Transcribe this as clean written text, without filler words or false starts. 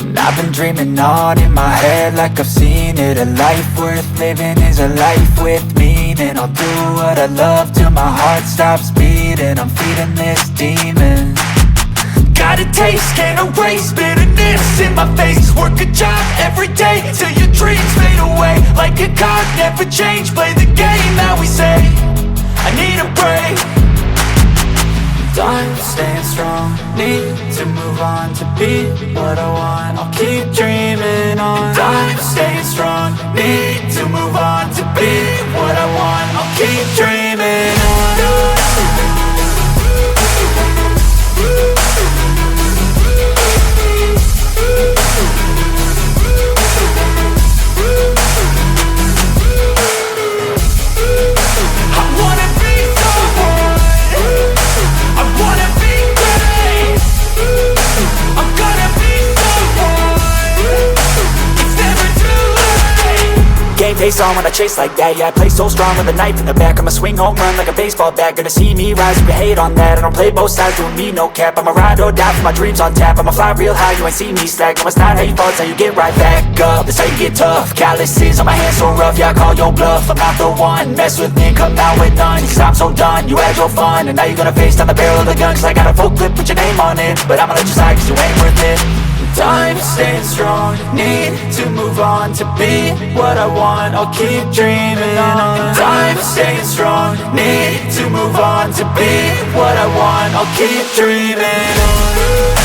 And I've been dreaming on in my head like I've seen it. A life worth living is a life with meaning. I'll do what I love till my heart stops beating. I'm feeding this demon. Got a taste, can't erase bitterness in my face. Work a job every day till your dreams fade away. Like a card, never change, play the game that we say. I need a break. I'm staying strong, need to move on to be what I want. I'll keep dreaming on. I'm staying strong, need to move on to be what I want. I'll keep dreaming on. Game face on when I chase like that. Yeah, I play so strong with a knife in the back. I'ma swing home run like a baseball bat. Gonna see me rise if you hate on that. I don't play both sides, doing me no cap. I'ma ride or die for my dreams on tap. I'ma fly real high, you ain't see me slack. No, it's not how you fall, it's how you get right back up. That's how you get tough. Calluses on my hands so rough, yeah, I call your bluff. I'm not the one, mess with me, come out with none. Cause I'm so done, you had your fun. And now you're gonna face down the barrel of the gun. Cause I got a full clip, put your name on it. But I'ma let you slide cause you ain't worth it. I'm staying strong, need to move on to be what I want. I'll keep dreaming on. I'm staying strong, need to move on to be what I want. I'll keep dreaming on.